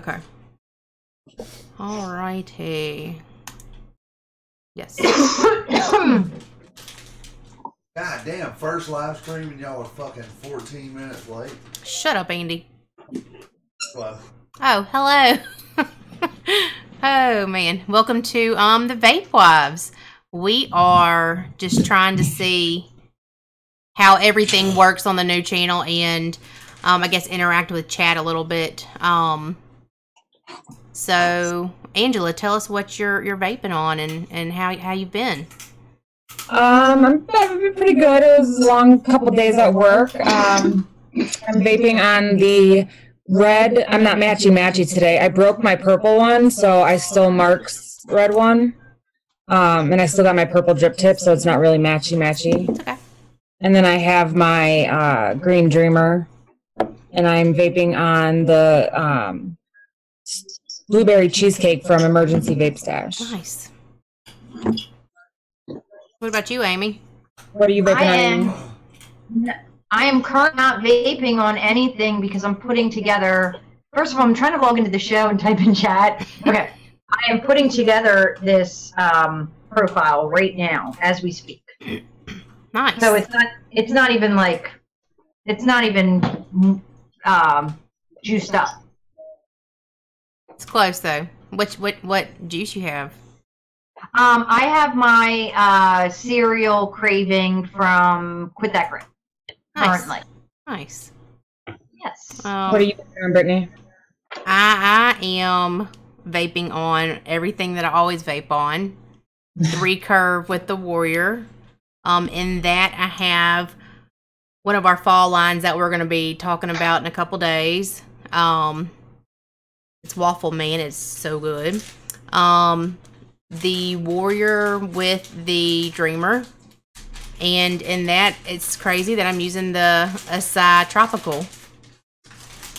Okay. Alrighty. Yes. God damn, first live stream and y'all are fucking 14 minutes late. Shut up, Andy. Hello. Oh, hello. Oh, man. Welcome to the Vape Wives. We are just trying to see how everything works on the new channel and I guess interact with chat a little bit. So, Angela, tell us what you're vaping on and how you've been. I've been pretty good. It was a long couple days at work. I'm vaping on the red. I'm not matchy today. I broke my purple one, so I stole Mark's red one. And I still got my purple drip tip, so it's not really matchy. Okay. And then I have my green Dreamer, and I'm vaping on the blueberry cheesecake from Emergency Vape Stash. Nice. What about you, Amy? What are you vaping on? I am currently not vaping on anything because I'm putting together. First of all, I'm trying to log into the show and type in chat. Okay, I am putting together this profile right now as we speak. Nice. So it's not even juiced up. It's close though. What juice you have? I have my cereal craving from Quit That Grit. Nice. Currently. Nice. Yes. What are you vaping on, Brittany? I am vaping on everything that I always vape on. 3 curve with the Warrior. In that I have one of our fall lines that we're going to be talking about in a couple days. It's Waffle Man. It's so good. The Warrior with the Dreamer. And in that, it's crazy that I'm using the Acai Tropical.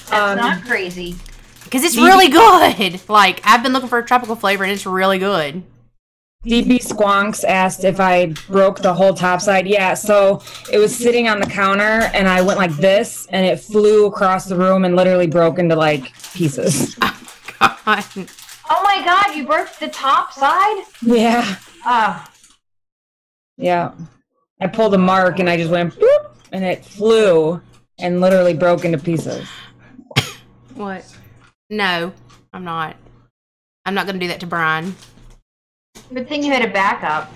That's not crazy. Because it's really good. Like, I've been looking for a tropical flavor, and it's really good. DB Squonks asked if I broke the whole top side. Yeah, so it was sitting on the counter, and I went like this, and it flew across the room and literally broke into, like, pieces. Oh, God. Oh, my God, you broke the top side? Yeah. Yeah. I pulled a Mark, and I just went, boop, and it flew and literally broke into pieces. What? No, I'm not. I'm not going to do that to Brian. Good thing you had a backup.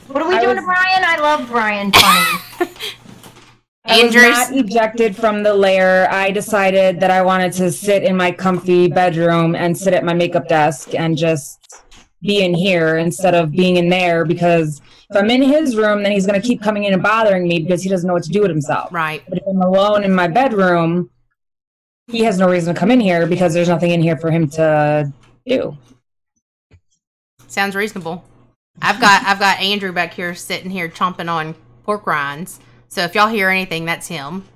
What are we doing to Brian? I love Brian funny. I was not ejected from the lair. I decided that I wanted to sit in my comfy bedroom and sit at my makeup desk and just be in here instead of being in there, because if I'm in his room, then he's going to keep coming in and bothering me because he doesn't know what to do with himself. Right. But if I'm alone in my bedroom, he has no reason to come in here because there's nothing in here for him to do. Sounds reasonable. I've got Andrew back here sitting here chomping on pork rinds. So if y'all hear anything, that's him.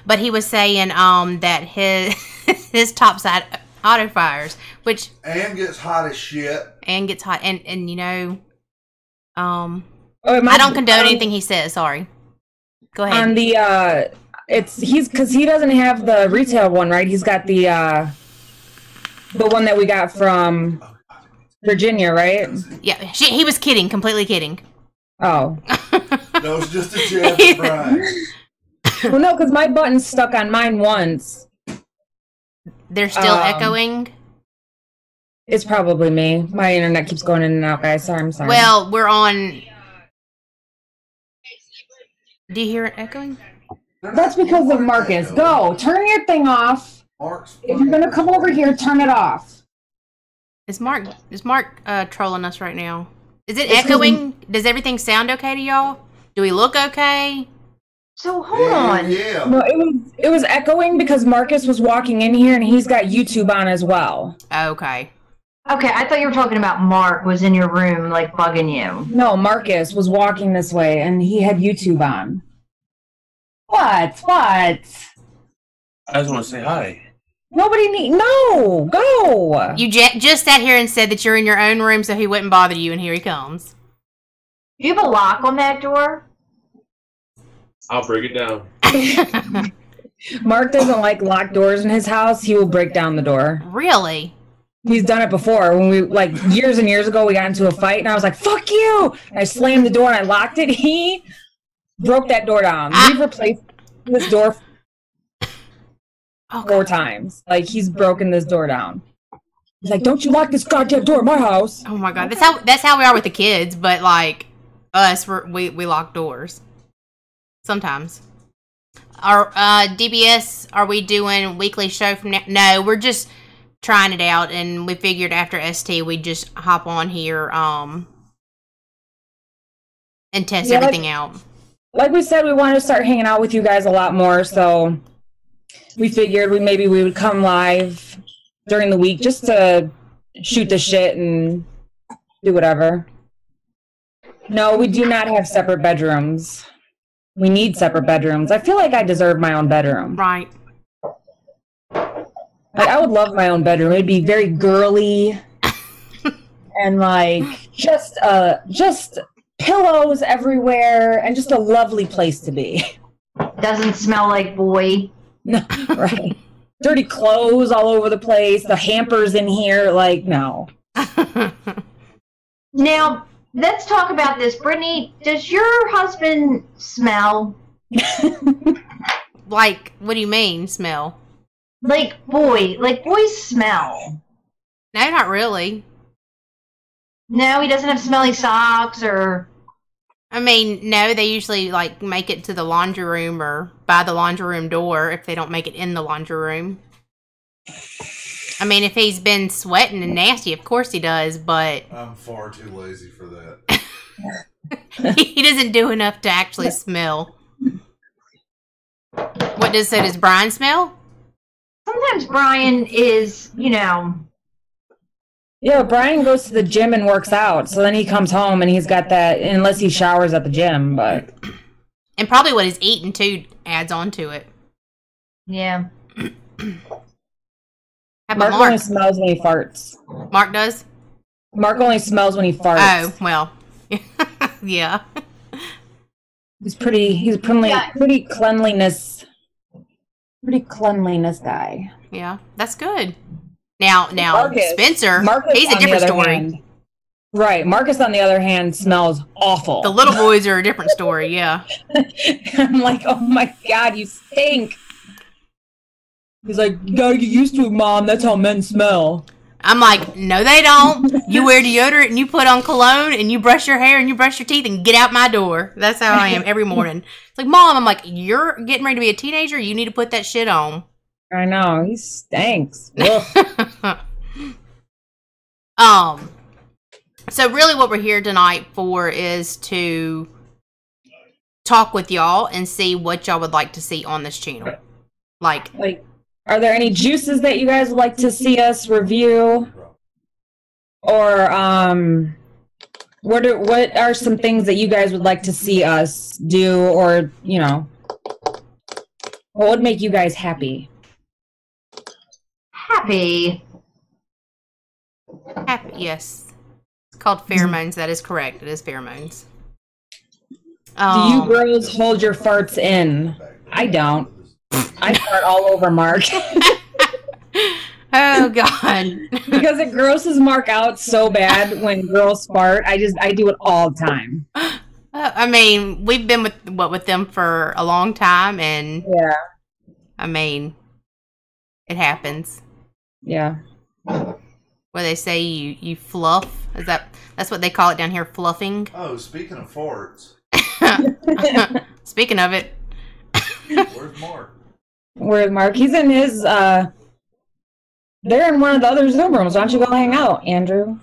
But he was saying that his topside auto fires, which and gets hot as shit. And gets hot and you know I don't condone anything he says, sorry. Go ahead. On the because he doesn't have the retail one, right? He's got the one that we got from Virginia, right? Yeah, he was kidding, completely kidding. Oh. That was just a jab at Brian. Well, no, because my button's stuck on mine once. They're still echoing? It's probably me. My internet keeps going in and out, guys. I'm sorry. Well, we're on... Do you hear it echoing? That's because of Marcus. Go. Turn your thing off. If you're going to come over here, turn it off. Is Mark trolling us right now? Is it echoing? Does everything sound okay to y'all? Do we look okay? So hold on. Yeah. No, it was echoing because Marcus was walking in here and he's got YouTube on as well. Okay. Okay, I thought you were talking about Mark was in your room, like, bugging you. No, Marcus was walking this way and he had YouTube on. What? I just want to say hi. No, go. You just sat here and said that you're in your own room so he wouldn't bother you, and here he comes. Do you have a lock on that door? I'll break it down. Mark doesn't like locked doors in his house. He will break down the door. Really? He's done it before. When we, like, years and years ago, we got into a fight, and I was like, fuck you! And I slammed the door, and I locked it. He broke that door down. We've replaced this door 4 times. Like, he's broken this door down. He's like, don't you lock this goddamn door in my house. Oh my god, that's how we are with the kids. But like us, we lock doors sometimes. Our DBS, are we doing weekly show from now? No, we're just trying it out, and we figured after ST we'd just hop on here and test everything out. Like we said, we wanted to start hanging out with you guys a lot more, so we figured we would come live during the week just to shoot the shit and do whatever. No, we do not have separate bedrooms. We need separate bedrooms. I feel like I deserve my own bedroom. Right. Like, I would love my own bedroom. It'd be very girly and like just pillows everywhere and just a lovely place to be. Doesn't smell like boy. No, right. Dirty clothes all over the place. The hampers in here. Like, no. Now, let's talk about this. Brittany, does your husband smell? Like, what do you mean, smell? Like boys smell. No, not really. No, he doesn't have smelly socks or... I mean, no, they usually, like, make it to the laundry room or by the laundry room door if they don't make it in the laundry room. I mean, if he's been sweating and nasty, of course he does, but... I'm far too lazy for that. He doesn't do enough to actually smell. Does Brian smell? Sometimes Brian is, Yeah, Brian goes to the gym and works out, so then he comes home and he's got that, unless he showers at the gym, but... And probably what he's eating, too, adds on to it. Yeah. How about Mark only smells when he farts. Mark does? Mark only smells when he farts. Oh, well. Yeah. He's pretty cleanliness guy. Yeah, that's good. Now, Marcus, Spencer, Marcus, he's a different story. Hand, right. Marcus, on the other hand, smells awful. The little boys are a different story, yeah. I'm like, oh my God, you stink. He's like, you gotta get used to it, Mom. That's how men smell. I'm like, no, they don't. You wear deodorant and you put on cologne and you brush your hair and you brush your teeth and get out my door. That's how I am every morning. It's like, Mom, I'm like, you're getting ready to be a teenager. You need to put that shit on. I know, he stinks. So really what we're here tonight for is to talk with y'all and see what y'all would like to see on this channel. Like, are there any juices that you guys would like to see us review? Or what are some things that you guys would like to see us do, or what would make you guys happy? Happy, yes. It's called pheromones. That is correct. It is pheromones. Do you girls hold your farts in? I don't. I fart all over Mark. Oh, God. Because it grosses Mark out so bad when girls fart. I do it all the time. I mean, we've been with them for a long time, and yeah. I mean, it happens. Yeah. Where they say you fluff. That's what they call it down here, fluffing. Oh, speaking of farts. Speaking of it. Where's Mark? Where's Mark? He's in his they're in one of the other Zoom rooms. Why don't you go hang out, Andrew?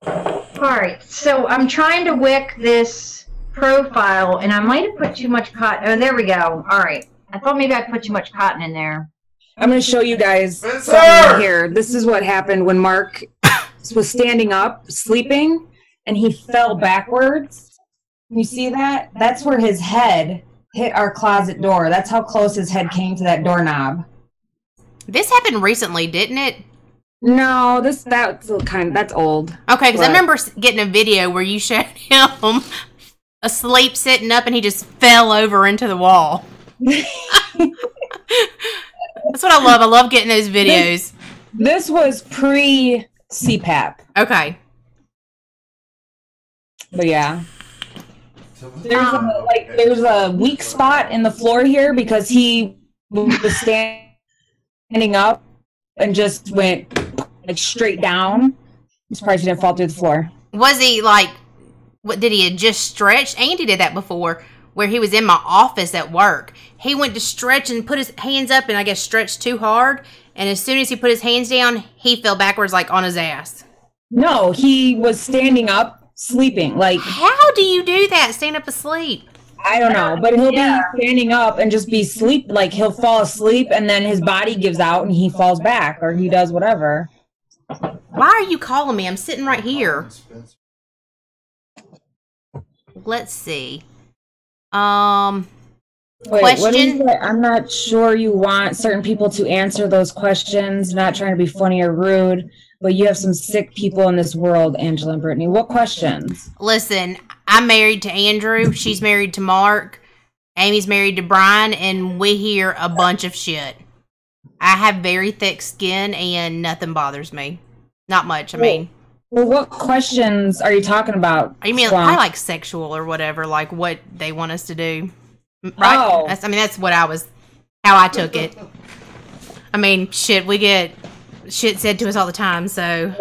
Alright, so I'm trying to wick this profile and I might have put too much cotton. Oh, there we go. Alright. I thought maybe I put too much cotton in there. I'm going to show you guys something right here. This is what happened when Mark was standing up, sleeping, and he fell backwards. You see that? That's where his head hit our closet door. That's how close his head came to that doorknob. This happened recently, didn't it? No, that's old. Okay, because I remember getting a video where you showed him asleep, sitting up, and he just fell over into the wall. That's what I love. I love getting those videos. This was pre CPAP. Okay. But yeah. There's a weak spot in the floor here because he was standing up and just went like straight down. I'm surprised he didn't fall through the floor. Was he like, what did he just stretch? Andy did that before where he was in my office at work. He went to stretch and put his hands up and I guess stretched too hard. And as soon as he put his hands down, he fell backwards like on his ass. No, he was standing up, sleeping. Like, how do you do that? Stand up asleep? I don't know, but he'll be standing up and just be sleep. Like he'll fall asleep and then his body gives out and he falls back or he does whatever. Why are you calling me? I'm sitting right here. Let's see. Wait, question. I'm not sure you want certain people to answer those questions. Not trying to be funny or rude, but you have some sick people in this world, Angela and Brittany. What questions? Listen, I'm married to Andrew. She's married to Mark. Amy's married to Brian, and we hear a bunch of shit. I have very thick skin, and nothing bothers me. Not much, I mean. Well, what questions are you talking about? You mean probably like sexual or whatever, like what they want us to do, right? Oh. That's what how I took it. I mean, shit, we get shit said to us all the time, so.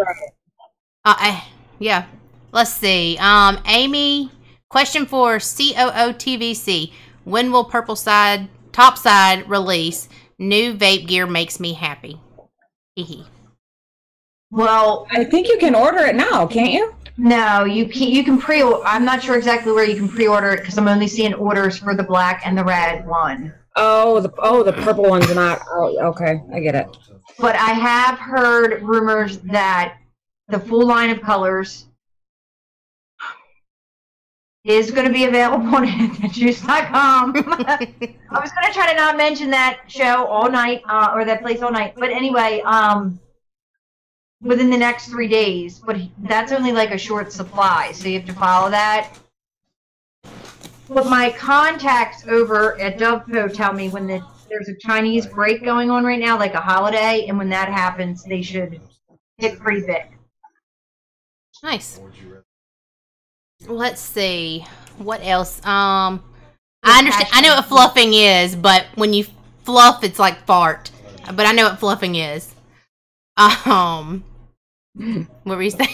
Yeah. Let's see. Amy, question for COOTVC. When will Top Side release? New vape gear makes me happy. Hee. Well, I think you can order it now, can't you? No, you can pre-order. I'm not sure exactly where you can pre-order it because I'm only seeing orders for the black and the red one. Oh, the purple one's not. Oh, okay, I get it. But I have heard rumors that the full line of colors is going to be available on juice.com. I was going to try to not mention that show all night, or that place all night. But anyway, within the next 3 days. But that's only like a short supply, so you have to follow that. But my contacts over at Doveco tell me when there's a Chinese break going on right now, like a holiday, and when that happens, they should hit pretty big. Nice. Let's see. What else? I understand. I know what fluffing is, but when you fluff, it's like fart. But I know what fluffing is. What were you saying?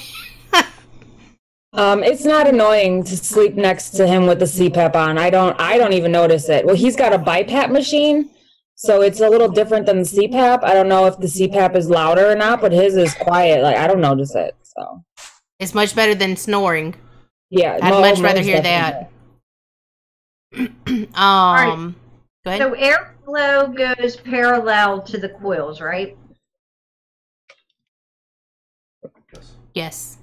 It's not annoying to sleep next to him with the CPAP on. I don't even notice it. Well, he's got a BiPAP machine, so it's a little different than the CPAP. I don't know if the CPAP is louder or not, but his is quiet. Like I don't notice it. So it's much better than snoring. Yeah, I'd much rather hear that. Right. Go ahead. So airflow goes parallel to the coils, right? Yes.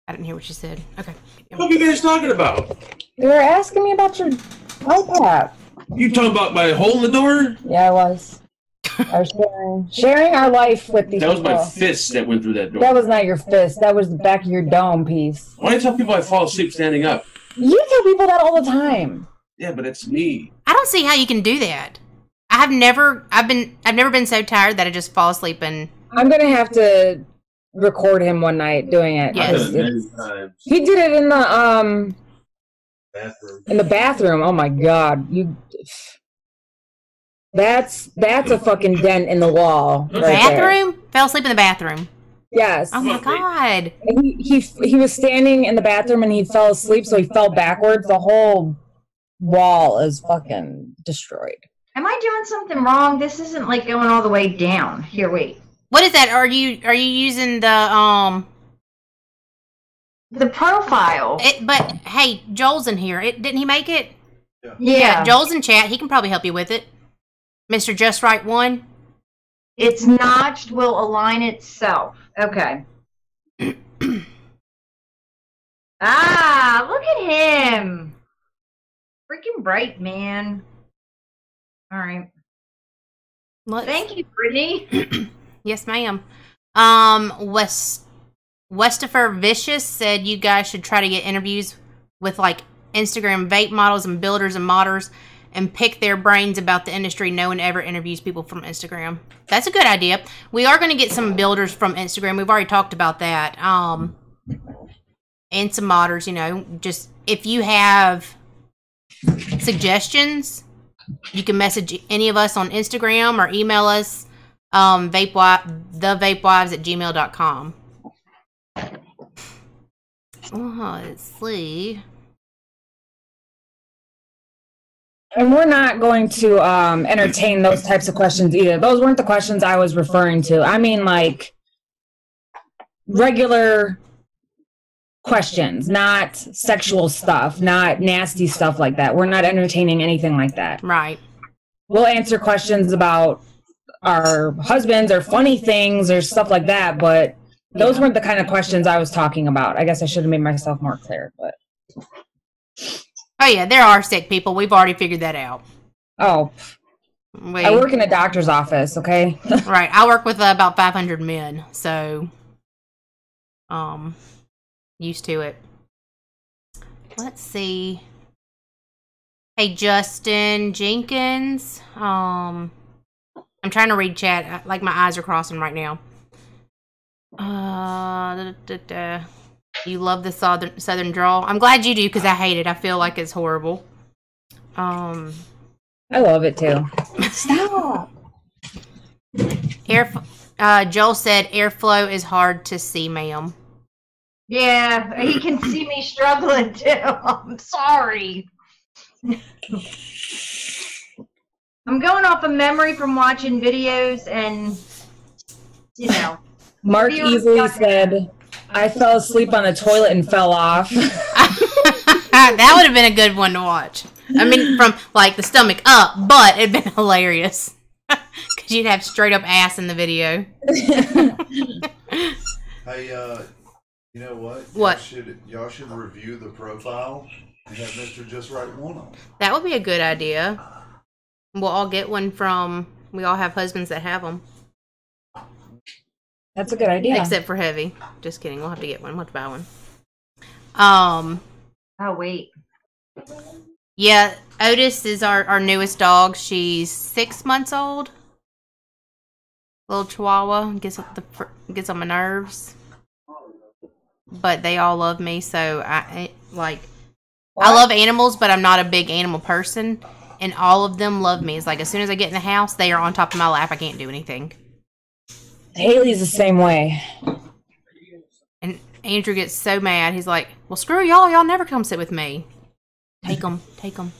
I didn't hear what you said. Okay. What are you guys talking about? You were asking me about your BiPAP. You talking about my hole in the door? Yeah, I was. I was sharing our life with these That was people. my fist that went through that door. That was not your fist. That was the back of your dome piece. Why do you tell people I fall asleep standing up? You tell people that all the time. Yeah, but it's me. I don't see how you can do that. I've never been so tired that I just fall asleep and I'm gonna have to record him one night doing it. Yes. He did it in the Bathroom. in the bathroom. Oh my god. That's a fucking dent in the wall. the right there. bathroom? Fell asleep in the bathroom. Yes. Oh my god. And he was standing in the bathroom and he fell asleep, so he fell backwards. The whole wall is fucking destroyed. Am I doing something wrong? This isn't like going all the way down. Here, wait. What is that? Are you using the The profile. but hey, Joel's in here. Didn't he make it? Yeah. Joel's in chat. He can probably help you with it. Mr. Just Right One. It's notched will align itself. Okay. Look at him. Freaking bright, man. All right. Thank you, Brittany. Yes, ma'am. Westifer Vicious said you guys should try to get interviews with like Instagram vape models and builders and modders and pick their brains about the industry. No one ever interviews people from Instagram. That's a good idea. We are going to get some builders from Instagram. We've already talked about that. And some modders, you know. Just if you have suggestions, you can message any of us on Instagram or email us thevapewives@gmail.com. Let's see. And we're not going to entertain those types of questions either. Those weren't the questions I was referring to. I mean, like, regular questions, not sexual stuff, not nasty stuff like that. We're not entertaining anything like that. Right. We'll answer questions about our husbands or funny things or stuff like that, but those weren't the kind of questions I was talking about. I guess I should have made myself more clear, but... Oh, yeah, there are sick people. We've already figured that out. Oh. I work in a doctor's office, okay? Right. I work with about 500 men, so used to it. Let's see. Hey, Justin Jenkins. I'm trying to read chat. Like, my eyes are crossing right now. You love the southern drawl. I'm glad you do, because I hate it. I feel like it's horrible. I love it too. Stop. Joel said airflow is hard to see, ma'am. Yeah, he can see me struggling too. I'm sorry. I'm going off of memory from watching videos and, you know. Mark easily said, I fell asleep on the toilet and fell off. That would have been a good one to watch. I mean, from, like, the stomach up, but it'd been hilarious. Because you'd have straight up ass in the video. Hey, you know what? What? Y'all should review the profile and have Mr. Just Right one on. That would be a good idea. We'll all get one from... We all have husbands that have them. That's a good idea. Except for Heavy. Just kidding. We'll have to get one. We'll have to buy one. Oh, wait. Yeah, Otis is our newest dog. She's 6 months old. Little Chihuahua. Gets on my nerves. But they all love me, so I love animals, but I'm not a big animal person. And all of them love me. It's like as soon as I get in the house, they are on top of my lap. I can't do anything. Haley's the same way. And Andrew gets so mad. He's like, well, screw y'all. Y'all never come sit with me. Take them. Take them.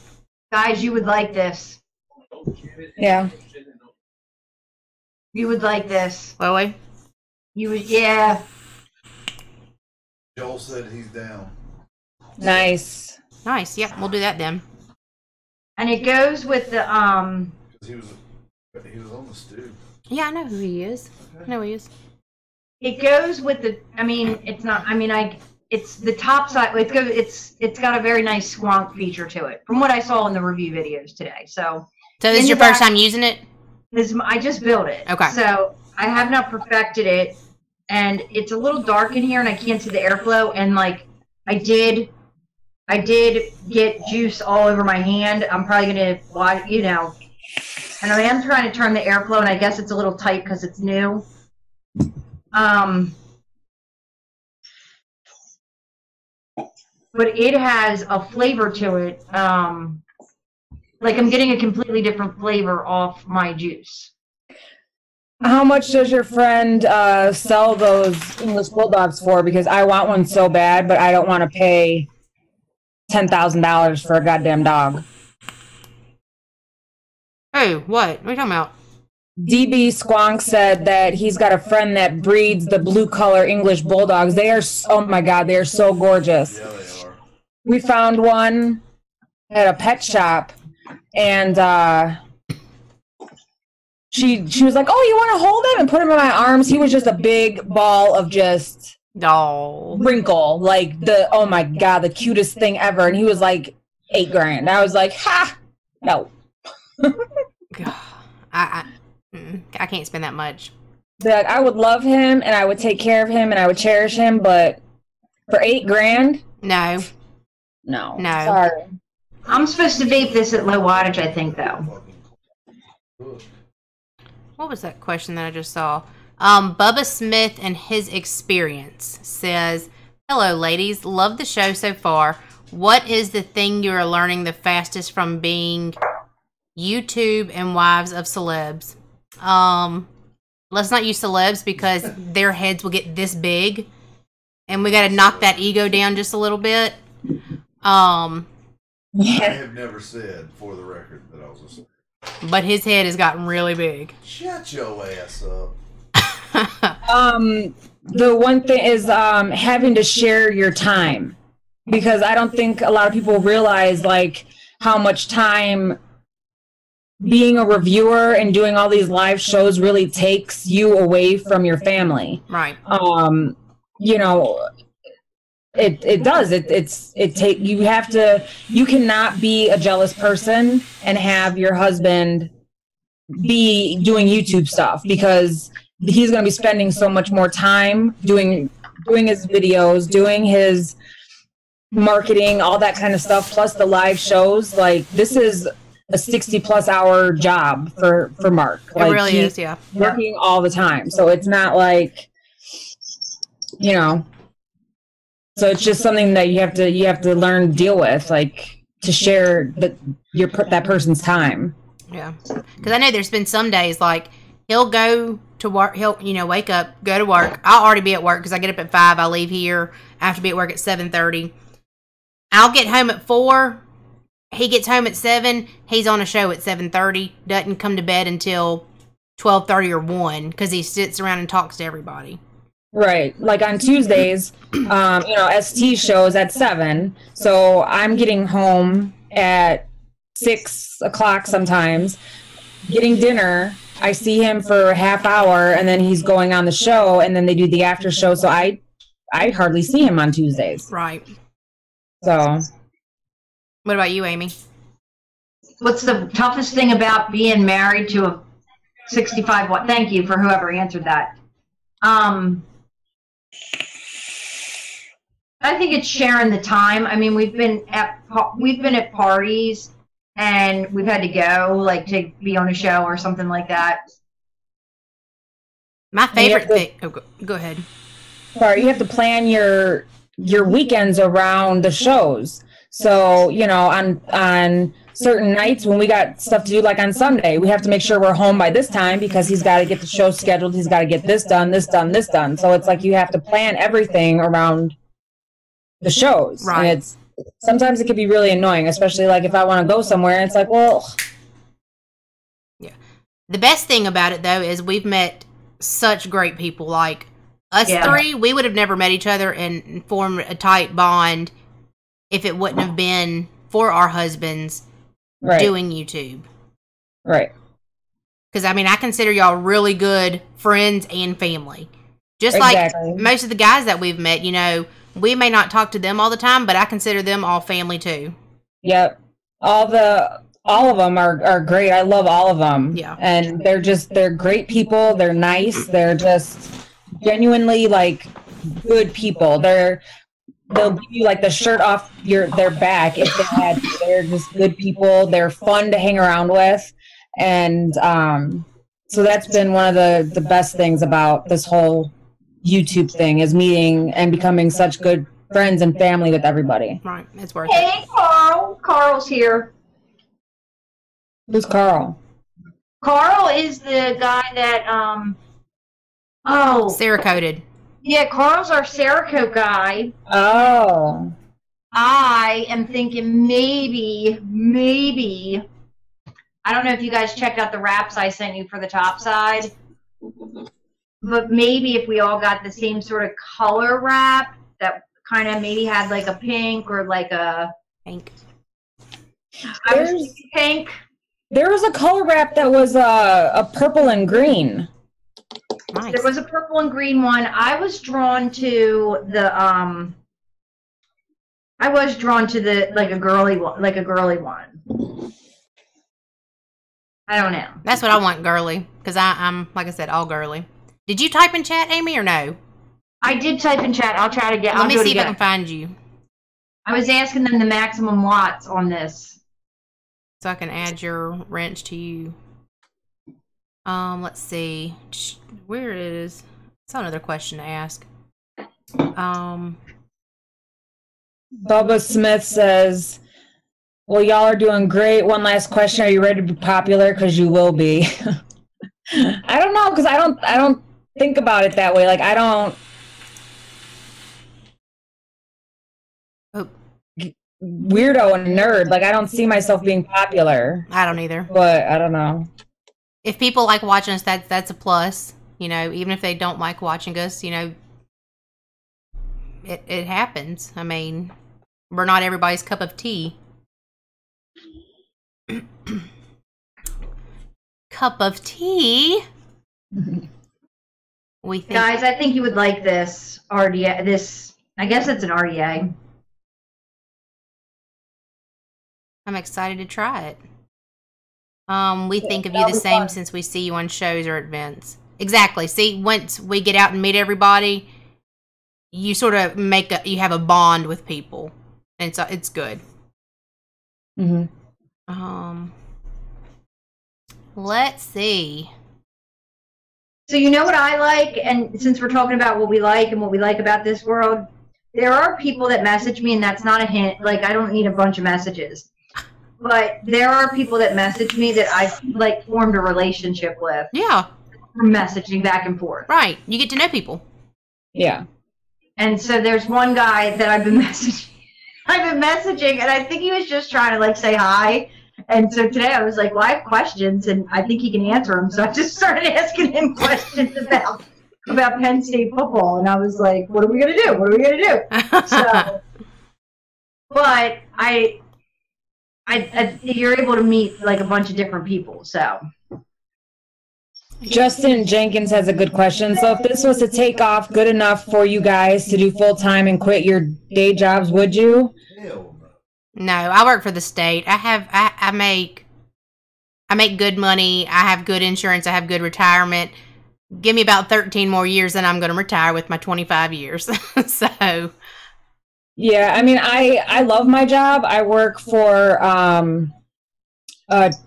Guys, you would like this. Yeah. You would like this. Chloe? You would, yeah. Joel said he's down. Nice. Nice. Yep, we'll do that then. And it goes with the, He was on the stew. Yeah, I know who he is. I know who he is. it goes with the, I mean, it's not, I mean, it's the top side, it's got a very nice squonk feature to it, from what I saw in the review videos today, So this is your first time using it? I just built it. Okay. So I have not perfected it, and it's a little dark in here, and I can't see the airflow. And like I did get juice all over my hand. I'm probably gonna, and I am trying to turn the airflow, and I guess it's a little tight because it's new. But it has a flavor to it. Like I'm getting a completely different flavor off my juice. How much does your friend sell those English Bulldogs for? Because I want one so bad, but I don't want to pay $10,000 for a goddamn dog. Oh, what? What are you talking about? DB Squonk said that he's got a friend that breeds the blue color English Bulldogs. They are, oh my God, they are so gorgeous. Yeah, they are. We found one at a pet shop, and she was like, "Oh, you want to hold him?" and put him in my arms. He was just a big ball of just wrinkle, like oh my God, the cutest thing ever. And he was like $8,000. I was like, ha, no. I can't spend that much. Like, I would love him, and I would take care of him, and I would cherish him, but for $8,000, No. no. No. Sorry. I'm supposed to vape this at low wattage, I think, though. What was that question that I just saw? Bubba Smith and his experience says, "Hello, ladies. Love the show so far. What is the thing you are learning the fastest from being YouTube and wives of celebs?" Let's not use celebs because their heads will get this big, and we got to knock that ego down just a little bit. I have never said, for the record, that I was a celeb. But his head has gotten really big. Shut your ass up. The one thing is having to share your time, because I don't think a lot of people realize like how much time being a reviewer and doing all these live shows really takes you away from your family. Right. You know, it does. You cannot be a jealous person and have your husband be doing YouTube stuff, because he's going to be spending so much more time doing his videos, doing his marketing, all that kind of stuff, plus the live shows. Like, this is a 60+ hour job for Mark. It really is, yeah. Working all the time. So it's not like, you know, so it's just something that you have to learn to deal with, like, to share that person's time. Yeah. Because I know there's been some days, like, he'll go to work, he'll, wake up, go to work. I'll already be at work because I get up at 5. I leave here. I have to be at work at 7:30. I'll get home at 4. He gets home at 7. He's on a show at 7:30. Doesn't come to bed until 12:30 or 1 because he sits around and talks to everybody. Right. Like on Tuesdays, ST shows at 7. So I'm getting home at 6 o'clock sometimes, getting dinner. I see him for a half hour, and then he's going on the show, and then they do the after show. So I hardly see him on Tuesdays. Right. So. What about you, Amy? What's the toughest thing about being married to a 65 watt? Thank you for whoever answered that. I think it's sharing the time. I mean, we've been at parties and we've had to go, like, to be on a show or something like that. My favorite thing. Oh, go ahead. Sorry, you have to plan your weekends around the shows. So, on certain nights when we got stuff to do, like on Sunday, we have to make sure we're home by this time because he's got to get the show scheduled. He's got to get this done, this done, this done. So it's like you have to plan everything around the shows. Right. And sometimes it can be really annoying, especially like if I want to go somewhere and it's like, well. Yeah. The best thing about it, though, is we've met such great people. Like us three, we would have never met each other and formed a tight bond if it wouldn't have been for our husbands doing YouTube. Right. Because, I mean, I consider y'all really good friends and family. Just like most of the guys that we've met, we may not talk to them all the time, but I consider them all family too. Yep. All of them are great. I love all of them. Yeah. And they're great people. They're nice. They're just genuinely like good people. They'll give you like the shirt off their back if they had to. They're just good people. They're fun to hang around with. And so that's been one of the best things about this whole YouTube thing, is meeting and becoming such good friends and family with everybody. Right. It's worth it. Hey, Carl. Carl's here. Who's Carl? Carl is the guy that, Cerakoted. Yeah, Carl's our Cerakote guy. Oh. I am thinking maybe, I don't know if you guys checked out the wraps I sent you for the top side, but maybe if we all got the same sort of color wrap that kind of maybe had like a pink or like a pink. I was thinking pink. There was a color wrap that was a purple and green. Nice. There was a purple and green one. I was drawn to the like a girly one. I don't know. That's what I want, girly, because I'm like I said, all girly. Did you type in chat, Amy, or no? I did type in chat. I'll try to get. Let me see if I can find you. I was asking them the maximum watts on this. So I can add your wrench to you. Let's see. Where is... That's another question to ask. Bubba Smith says, well, y'all are doing great. One last question. Are you ready to be popular? Because you will be. I don't know, because I don't think about it that way. Like, I don't... Oh. Weirdo and nerd. Like, I don't see myself being popular. I don't either. But I don't know. If people like watching us, that's a plus. You know, even if they don't like watching us, you know, it happens. I mean, we're not everybody's cup of tea. Cup of tea. We think, Guys, I think you would like this RDA. This, I guess it's an RDA. I'm excited to try it. We think of you the same since we see you on shows or events. Exactly. See, once we get out and meet everybody, you sort of you have a bond with people, and so it's good. Mm-hmm. Let's see. So you know what I like, and since we're talking about what we like and what we like about this world, there are people that message me, and that's not a hint. Like, I don't need a bunch of messages. But there are people that message me that I've, like, formed a relationship with. Yeah. From messaging back and forth. Right. You get to know people. Yeah. And so there's one guy that I've been messaging, and I think he was just trying to, like, say hi. And so today I was like, well, I have questions, and I think he can answer them. So I just started asking him questions about Penn State football. And I was like, what are we going to do? What are we going to do? So, but you're able to meet, like, a bunch of different people, so. Justin Jenkins has a good question. So if this was to take off good enough for you guys to do full-time and quit your day jobs, would you? Hell no. No, I work for the state. I make good money. I have good insurance. I have good retirement. Give me about 13 more years and I'm going to retire with my 25 years. So. Yeah, I mean, I love my job. I work for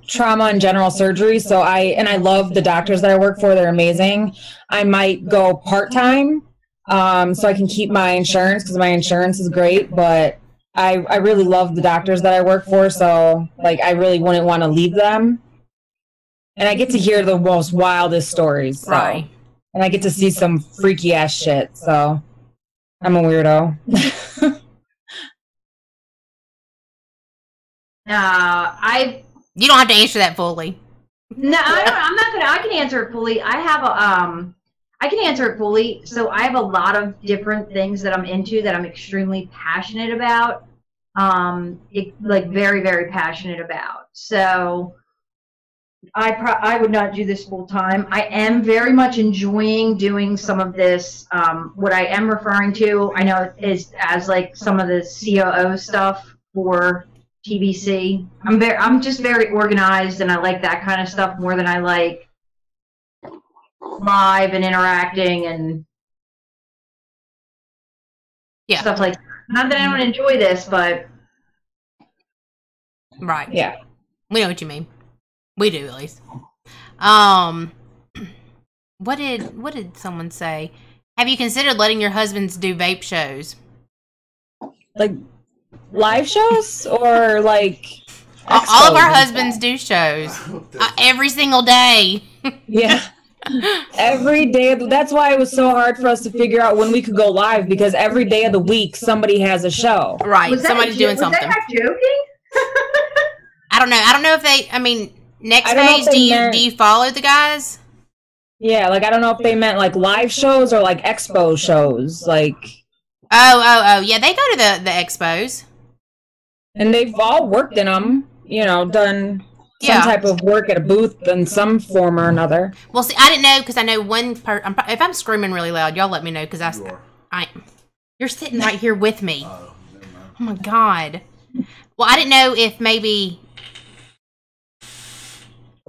trauma and general surgery. So I love the doctors that I work for. They're amazing. I might go part-time so I can keep my insurance because my insurance is great, but I really love the doctors that I work for, so, like, I really wouldn't want to leave them. And I get to hear the most wildest stories. So. Right. And I get to see some freaky-ass shit, so I'm a weirdo. You don't have to answer that fully. No, I'm not gonna. I can answer it fully. I can answer it fully. So I have a lot of different things that I'm into that I'm extremely passionate about. Like very, very passionate about. So I would not do this full time. I am very much enjoying doing some of this. What I am referring to, I know, is as like some of the COO stuff for TBC. I'm just very organized, and I like that kind of stuff more than I like live and interacting and stuff like that. Not that I don't enjoy this, but right. Yeah. We know what you mean. We do, at least. What did someone say? Have you considered letting your husbands do vape shows? Like live shows or like all of our husbands do shows every single day. Yeah. Every day. That's why it was so hard for us to figure out when we could go live, because every day of the week somebody has a show. Right. Somebody's doing something. Was that joking? I don't know. I don't know if they. I mean, next phase. Do you follow the guys? Yeah. Like, I don't know if they meant like live shows or like expo shows. Like. Oh. Yeah, they go to the expos. And they've all worked in them. You know, done some type of work at a booth in some form or another. Well, see, I didn't know, because I know one part. If I'm screaming really loud, y'all let me know, because you're sitting right here with me. Oh my God. Well, I didn't know if maybe.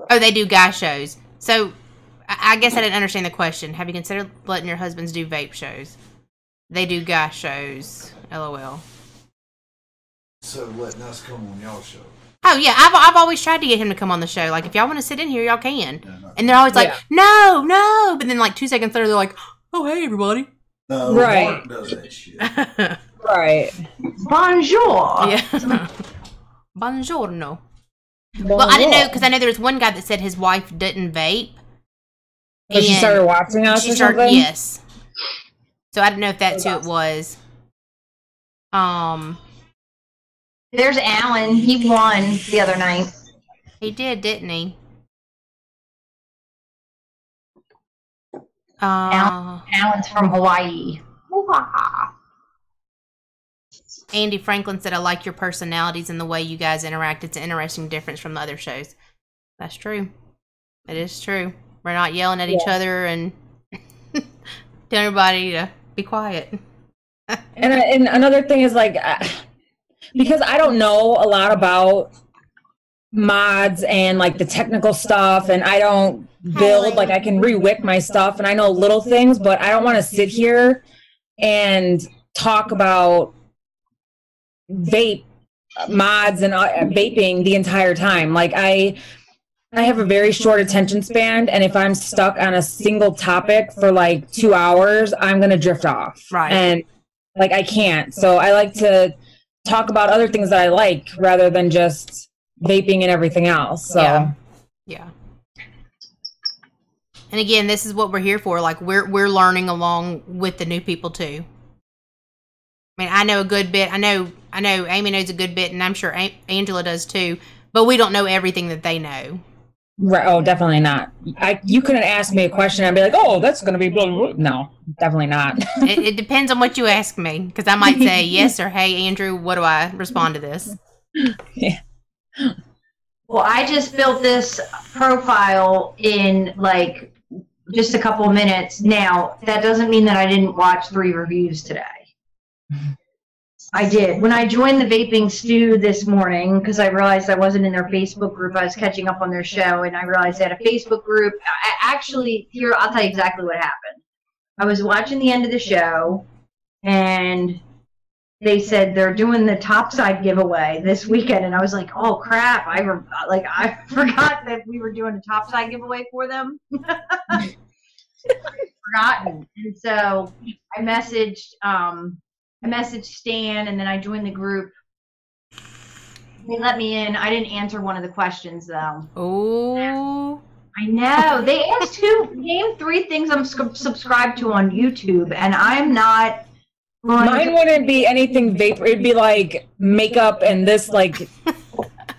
Oh, they do guy shows. So, I guess I didn't understand the question. Have you considered letting your husbands do vape shows? They do guy shows. LOL. So letting us come on y'all show. Oh yeah, I've always tried to get him to come on the show. Like, if y'all want to sit in here, y'all can. No. And they're always like, Yeah. no. But then like 2 seconds later, they're like, oh hey everybody. No, Right. Mark does that shit. Right. Bonjour. Yeah. Buongiorno. Well, I didn't know because I know there was one guy that said his wife didn't vape. So she and started watching us she or started, something? yes. So I didn't know if that's who it was. There's Alan. He won the other night. He did, didn't he? Alan's from Hawaii. Hoo-ha. Andy Franklin said, I like your personalities and the way you guys interact. It's an interesting difference from the other shows. That's true. It is true. We're not yelling at each other and telling everybody to be quiet. And another thing is like, because I don't know a lot about mods and like the technical stuff, and I don't build, like I can re-wick my stuff and I know little things, but I don't want to sit here and talk about vape mods and vaping the entire time. Like I have a very short attention span, and if I'm stuck on a single topic for like 2 hours, I'm going to drift off. Right. And like I can't. So I like to talk about other things that I like rather than just vaping and everything else. So Yeah. And again, this is what we're here for. Like we're learning along with the new people too. I mean, I know a good bit. I know Amy knows a good bit, and I'm sure Angela does too. But we don't know everything that they know. right. Oh, definitely not. You couldn't ask me a question and I'd be like, oh, that's going to be blah, blah, blah. No, definitely not. It depends on what you ask me, because I might say yes or hey, Andrew, what do I respond to this? Yeah. Well, I just built this profile in like just a couple of minutes. Now, that doesn't mean that I didn't watch 3 reviews today. I did. When I joined the Vaping Stew this morning, because I realized I wasn't in their Facebook group, I was catching up on their show, and I realized they had a Facebook group. Here, I'll tell you exactly what happened. I was watching the end of the show, and they said they're doing the topside giveaway this weekend, and I was like, "Oh crap! I forgot that we were doing a topside giveaway for them." Forgotten, and so I messaged Stan, and then I joined the group. They let me in. I didn't answer one of the questions though. Oh, I know. They asked name 3 things I'm subscribed to on YouTube, and I'm not. Mine wouldn't be anything vapor. It'd be like makeup and this like,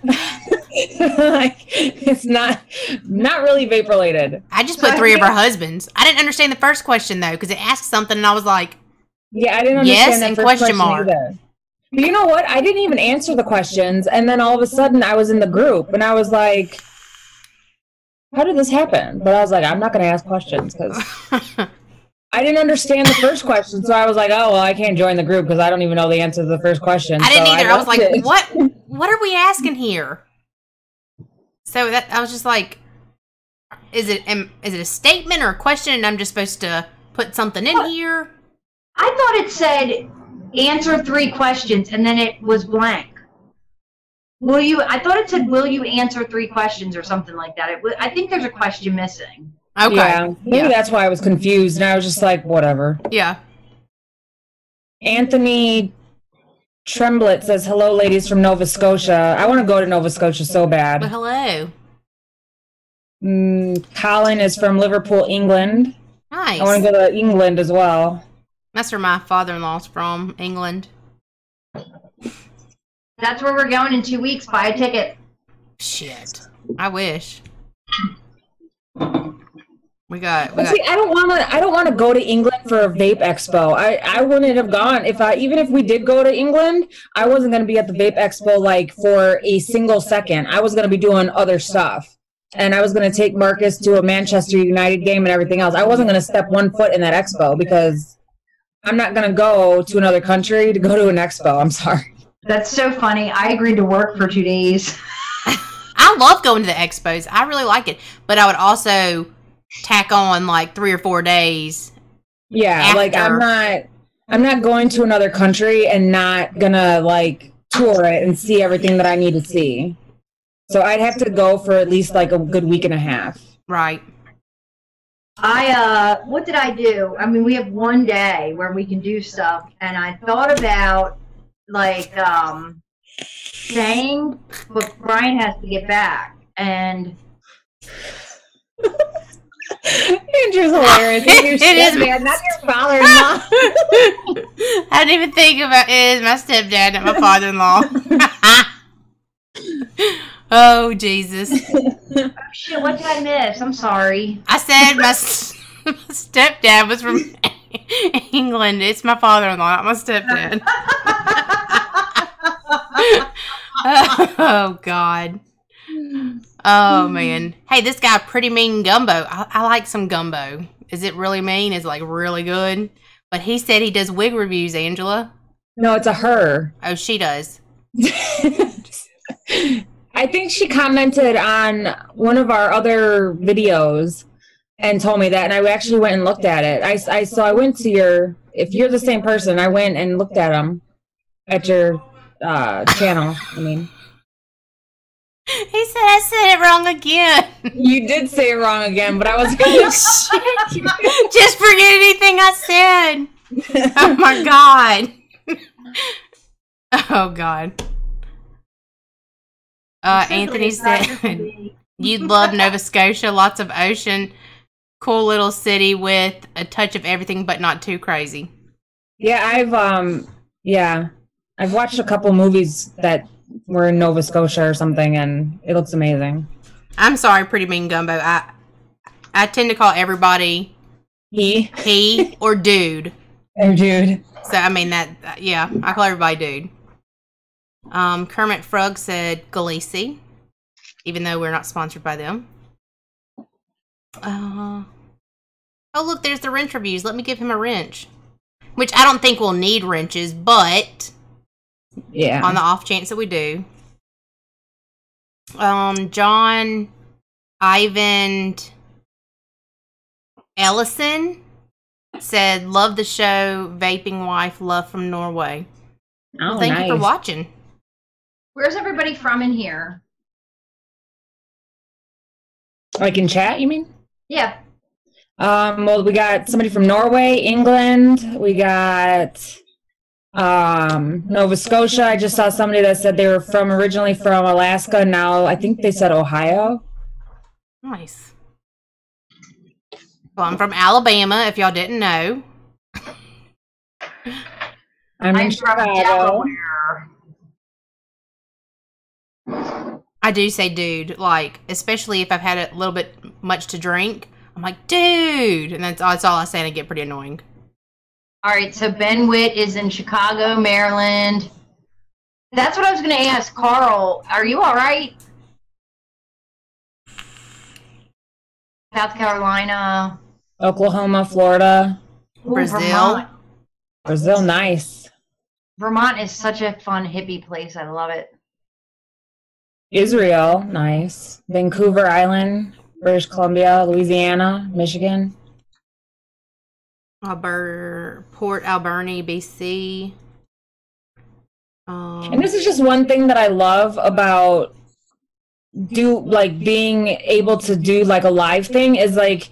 like it's not really vape related. I just put 3 of our husbands. I didn't understand the first question though, because it asked something, and I was like, Yeah, I didn't understand yes, that and first question mark. either. But you know what? I didn't even answer the questions, and then all of a sudden I was in the group, and I was like, "How did this happen?" But I was like, "I'm not going to ask questions because I didn't understand the first question." So I was like, "Oh well, I can't join the group because I don't even know the answer to the first question." I didn't So either. I was left like, it. what are we asking here? So that I was just like, is it a statement or a question, and I'm just supposed to put something in here? I thought it said answer 3 questions, and then it was blank. I thought it said, will you answer 3 questions or something like that. I think there's a question missing. Okay. Yeah, maybe that's why I was confused, and I was just like, whatever. Yeah. Anthony Tremblett says, "Hello, ladies from Nova Scotia. I want to go to Nova Scotia so Well, bad." hello. Colin is from Liverpool, England. Nice. I want to go to England as well. That's where my father-in-law's from, England. That's where we're going in 2 weeks. Buy a ticket. Shit. I wish. We got. See, I don't want to go to England for a vape expo. I wouldn't have gone even if we did go to England. I wasn't going to be at the vape expo like for a single second. I was going to be doing other stuff, and I was going to take Marcus to a Manchester United game and everything else. I wasn't going to step one foot in that expo because I'm not going to go to another country to go to an expo. I'm sorry. That's so funny. I agreed to work for 2 days. I love going to the expos. I really like it, but I would also tack on like 3 or 4 days. Yeah, like after. I'm not going to another country and not gonna like tour it and see everything that I need to see. So I'd have to go for at least like a good week and a half. Right. What did I do? I mean, we have one day where we can do stuff, and I thought about like saying, but Brian has to get back, and Andrew's hilarious. It is, man. Not your father-in-law. I didn't even think about it. Is my stepdad, not my father-in-law. Oh, Jesus. oh, shit, what did I miss? I'm sorry. I said my stepdad was from England. It's my father-in-law, not my stepdad. Oh, God. Oh, man. Hey, this guy, Pretty Mean Gumbo. I like some gumbo. Is it really mean? Is it, like, really good? But he said he does wig reviews, Angela. No, it's a her. Oh, she does. I think she commented on one of our other videos and told me that, and I actually went and looked at it. So I went to your, if you're the same person, I went and looked at them at your channel. I mean, he said I said it wrong again. you did say it wrong again, but I was going to just forget anything I said. Oh my God. Oh God. Anthony said you'd love Nova Scotia, lots of ocean, cool little city with a touch of everything, but not too crazy. Yeah, I've watched a couple movies that were in Nova Scotia or something, and it looks amazing. I'm sorry, Pretty Mean Gumbo. I tend to call everybody he or dude. Oh, dude. So I mean I call everybody dude. Kermit Frog said Khaleesi, even though we're not sponsored by them. Oh look, there's the wrench reviews. Let me give him a wrench. Which I don't think we'll need wrenches, but yeah, on the off chance that we do. John Ivan Ellison said, love the show, Vaping Wife, love from Norway. Oh, well, thank you for watching. Where's everybody from in here? Like in chat, you mean? Yeah. Well, we got somebody from Norway, England. We got Nova Scotia. I just saw somebody that said they were originally from Alaska. Now I think they said Ohio. Nice. Well, I'm from Alabama, if y'all didn't know. I'm in Chicago. I do say dude, like, especially if I've had a little bit much to drink. I'm like, dude. And that's all I say, and I get pretty annoying. All right, so Ben Witt is in Chicago, Maryland. That's what I was going to ask. Carl, are you all right? South Carolina. Oklahoma, Florida. Ooh, Brazil. Brazil, nice. Vermont is such a fun hippie place. I love it. Israel, nice. Vancouver Island, British Columbia, Louisiana, Michigan. Port Alberni, BC. And this is just one thing that I love about being able to do like a live thing is like,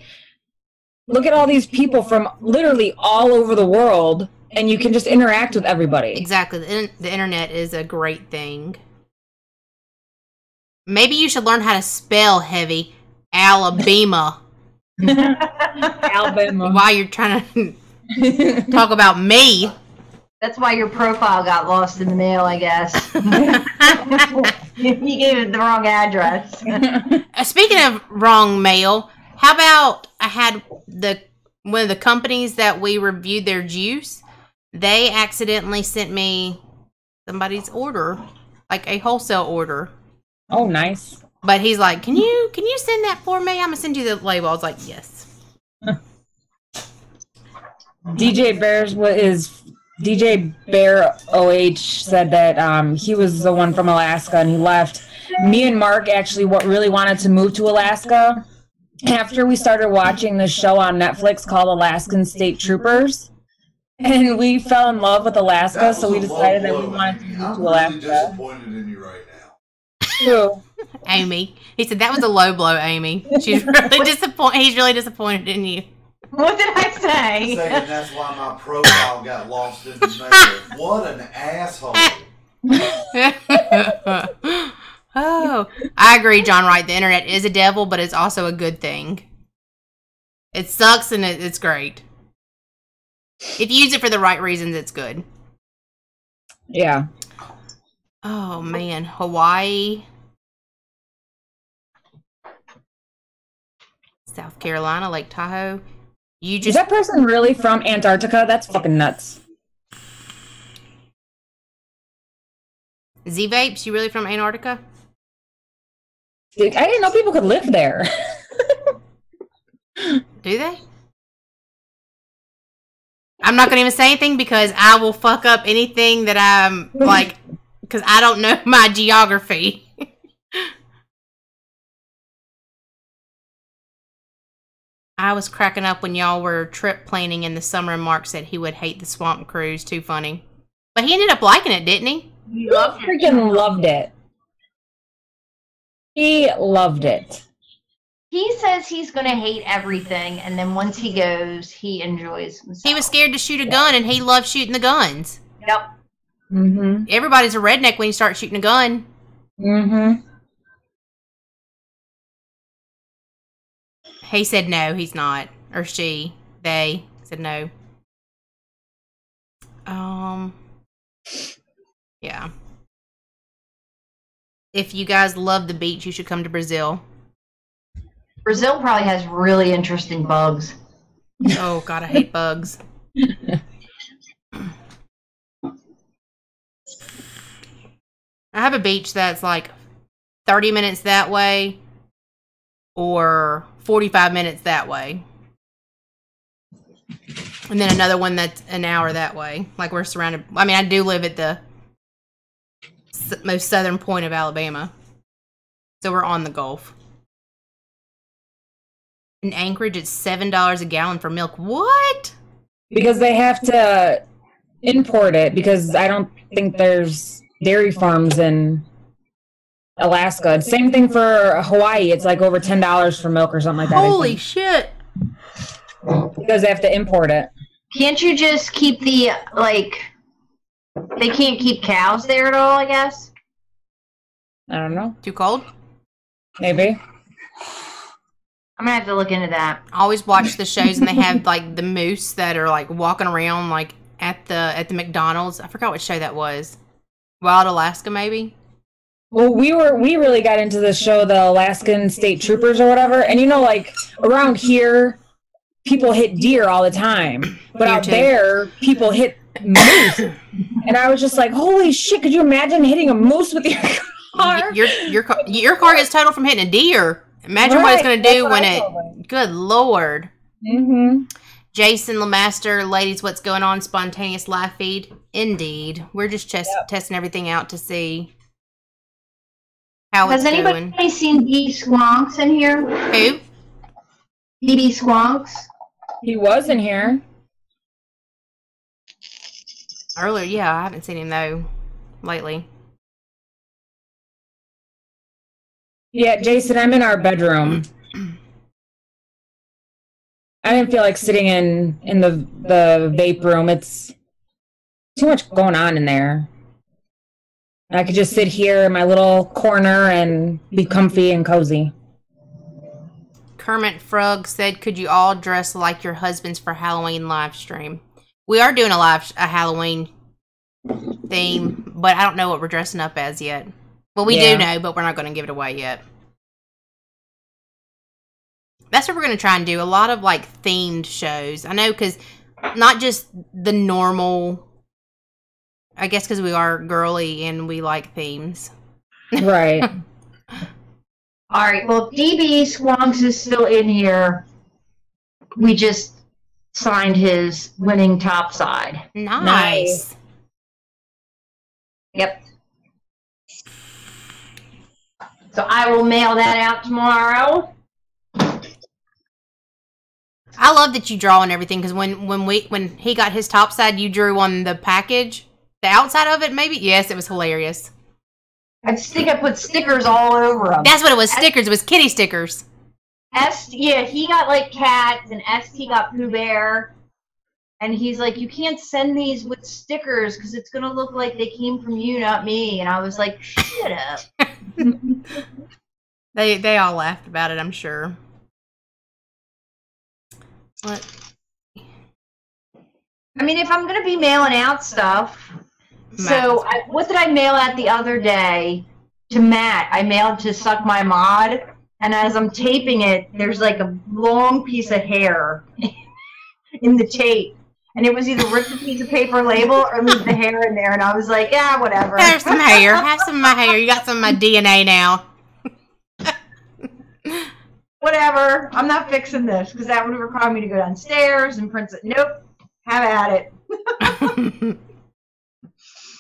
look at all these people from literally all over the world, and you can just interact with everybody. Exactly. The internet is a great thing. Maybe you should learn how to spell heavy Alabama. Alabama. While you're trying to talk about me. That's why your profile got lost in the mail, I guess. You gave it the wrong address. Speaking of wrong mail, how about I had one of the companies that we reviewed their juice, they accidentally sent me somebody's order, like a wholesale order. Oh, nice. But he's like, can you send that for me? I'm going to send you the label. I was like, yes. DJ Bear OH said that he was the one from Alaska and he left. Me and Mark actually really wanted to move to Alaska after we started watching this show on Netflix called Alaskan State Troopers. and we fell in love with Alaska, That so was we a decided that low we blow, wanted to Amy. move I'm to really Alaska. disappointed in you right now. True. Amy. He said that was a low blow, Amy. She's really disappointed. He's really disappointed in you. What did I say? Saying that's why my profile got lost in the mail. What an asshole. Oh, I agree, John Wright. The internet is a devil, but it's also a good thing. It sucks and it's great. If you use it for the right reasons, it's good. Yeah. Oh, man. Hawaii. South Carolina, Lake Tahoe. You Is just that person really from Antarctica? That's fucking nuts. Z-Vapes, you really from Antarctica? Dude, I didn't know people could live there. Do they? I'm not going to even say anything because I will fuck up anything that I'm like, because I don't know my geography. I was cracking up when y'all were trip planning in the summer and Mark said he would hate the swamp cruise. Too funny. But he ended up liking it, didn't he? He loved it. Freaking loved it. He loved it. He says he's going to hate everything, and then once he goes, he enjoys himself. He was scared to shoot a gun and he loved shooting the guns. Yep. Mm-hmm. Everybody's a redneck when you start shooting a gun. Mm-hmm. He said no, he's not. Or she. They said no. Yeah. If you guys love the beach, you should come to Brazil. Brazil probably has really interesting bugs. Oh, God, I hate bugs. I have a beach that's like 30 minutes that way or 45 minutes that way. And then another one that's an hour that way. Like we're surrounded. I mean, I do live at the most southern point of Alabama. So we're on the Gulf. In Anchorage, it's $7 a gallon for milk. What? Because they have to import it because I don't think there's dairy farms in Alaska. Same thing for Hawaii. It's like over $10 for milk or something like that. Holy shit. Because they have to import it. Can't you just keep the, like, they can't keep cows there at all, I guess? I don't know. Too cold? Maybe. I'm going to have to look into that. I always watch the shows and they have like the moose that are like walking around like at the McDonald's. I forgot what show that was. Wild Alaska, maybe? Well, we really got into the show, the Alaskan State Troopers or whatever. And you know, like around here, people hit deer all the time. But Here out too. there, people hit moose. And I was just like, holy shit, could you imagine hitting a moose with your car? Your car gets totaled from hitting a deer. Imagine what it's going to That's do what when I it... told him. Good Lord. Mm-hmm. Jason Lemaster, ladies, what's going on? Spontaneous live feed. Indeed. We're just testing everything out to see how Has it's anybody doing. seen BB Squonks in here? Who? BB Squonks? He was in here. Earlier, yeah. I haven't seen him, though, lately. Yeah, Jason, I'm in our bedroom. I didn't feel like sitting in the vape room. It's too much going on in there. I could just sit here in my little corner and be comfy and cozy. Kermit Frog said, could you all dress like your husbands for Halloween live stream? We are doing a Halloween theme, but I don't know what we're dressing up as yet. Well, we do know, but we're not going to give it away yet. That's what we're going to try and do. A lot of, like, themed shows. I know, because not just the normal... I guess because we are girly and we like themes. Right. All right, well, DB Squonks is still in here. We just signed his winning top side. Nice. Yep. So I will mail that out tomorrow. I love that you draw on everything because when he got his top side, you drew on the package, the outside of it. Maybe yes, it was hilarious. I just think I put stickers all over them. That's what it was. Stickers. It was kitty stickers. Yeah, he got like cats, and ST got Pooh Bear. And he's like, you can't send these with stickers because it's going to look like they came from you, not me. And I was like, shut up. They all laughed about it, I'm sure. What? I mean, if I'm going to be mailing out stuff. So what did I mail out the other day to Matt? I mailed to Suck My Mod. And as I'm taping it, there's like a long piece of hair in the tape. And it was either rip the piece of paper label or leave the hair in there. And I was like, yeah, whatever. There's some hair. Have some of my hair. You got some of my DNA now. Whatever. I'm not fixing this because that would have required me to go downstairs and print it. Nope. Have at it.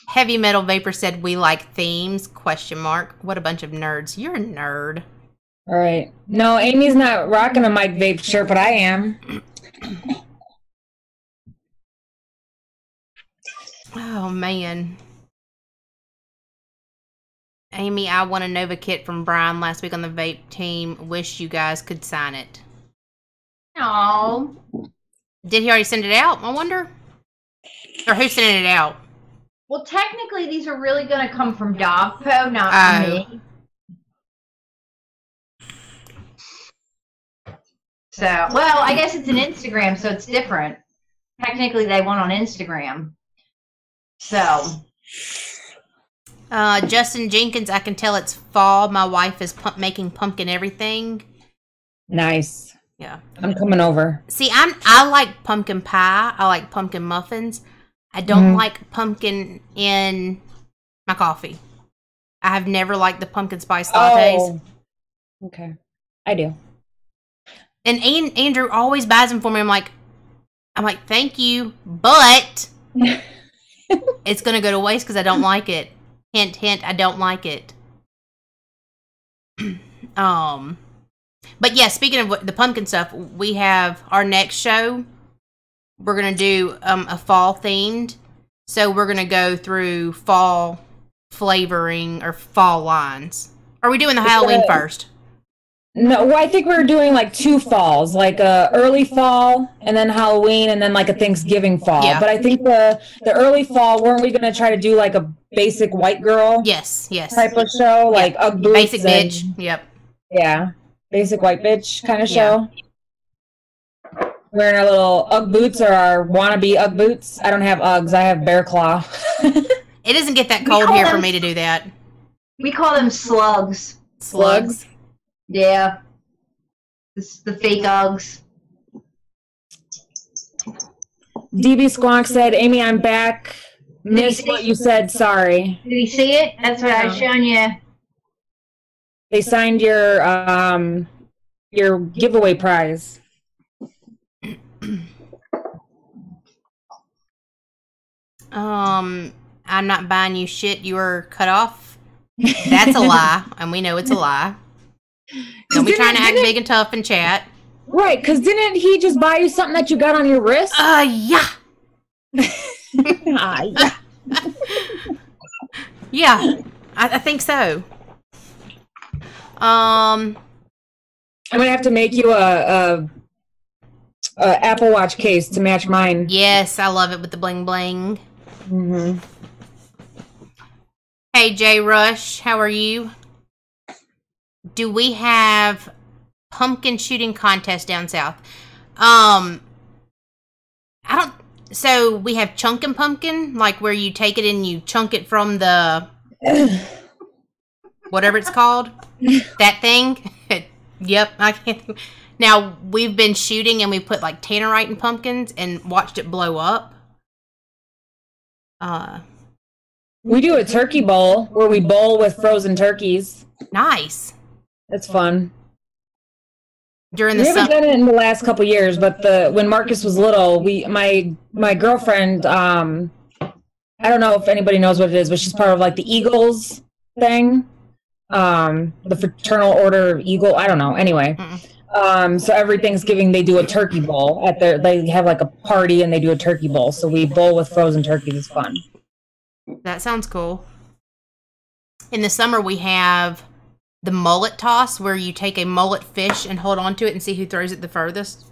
Heavy Metal Vapor said, we like themes, ? What a bunch of nerds. You're a nerd. All right. No, Amy's not rocking a Mike Vape shirt, but I am. Oh, man. Amy, I won a Nova kit from Brian last week on the vape team. Wish you guys could sign it. Oh. Did he already send it out, I wonder? Or who's sending it out? Well, technically, these are really going to come from Dogpo, not from me. So, well, I guess it's an Instagram, so it's different. Technically, they went on Instagram. So. Justin Jenkins, I can tell it's fall. My wife is making pumpkin everything. Nice. Yeah. I'm coming over. See, I like pumpkin pie. I like pumpkin muffins. I don't like pumpkin in my coffee. I have never liked the pumpkin spice lattes. Oh. Okay. I do. And Andrew always buys them for me. I'm like, thank you, but it's going to go to waste because I don't like it. Hint, hint, I don't like it. But yeah, speaking of the pumpkin stuff, we have our next show. We're going to do a fall themed. So we're going to go through fall flavoring or fall lines. Are we doing the Halloween first? No, well, I think we're doing like 2 falls, like a early fall and then Halloween and then like a Thanksgiving fall. Yeah. But I think the early fall, weren't we going to try to do like a basic white girl Yes. type of show? Like Ugg boots. Basic bitch. Yep. Yeah. Basic white bitch kind of show. Wearing our little Ugg boots or our wannabe Ugg boots. I don't have Uggs. I have Bear Claw. It doesn't get that cold here for me to do that. We call them slugs. Slugs? Yeah. This is the fake Uggs. DB Squonk said, Amy, I'm back. Missed what you said. Sorry. Did you see it? That's what I was showing you. They signed your giveaway prize. I'm not buying you shit. You were cut off. That's a lie, and we know it's a lie. Don't be trying to act big and tough in chat. Right, because didn't he just buy you something that you got on your wrist? Yeah. Yeah. Yeah, I think so. I'm gonna have to make you a Apple Watch case to match mine. Yes, I love it with the bling bling. Mm-hmm. Hey, Jay Rush, how are you? Do we have pumpkin shooting contest down south? I don't. So we have chunkin' pumpkin, like where you take it and you chunk it from the whatever it's called, that thing. Yep, I can't think. Now we've been shooting and we put like tannerite in pumpkins and watched it blow up. We do a turkey bowl where we bowl with frozen turkeys. Nice. That's fun. During the we haven't summer. done it in the last couple years, but when Marcus was little, my girlfriend, I don't know if anybody knows what it is, but she's part of like the Eagles thing, the Fraternal Order of Eagle. I don't know. Anyway, So every Thanksgiving they do a turkey bowl they have like a party and they do a turkey bowl. So we bowl with frozen turkeys. It's fun. That sounds cool. In the summer, we have the mullet toss, where you take a mullet fish and hold on to it and see who throws it the farthest.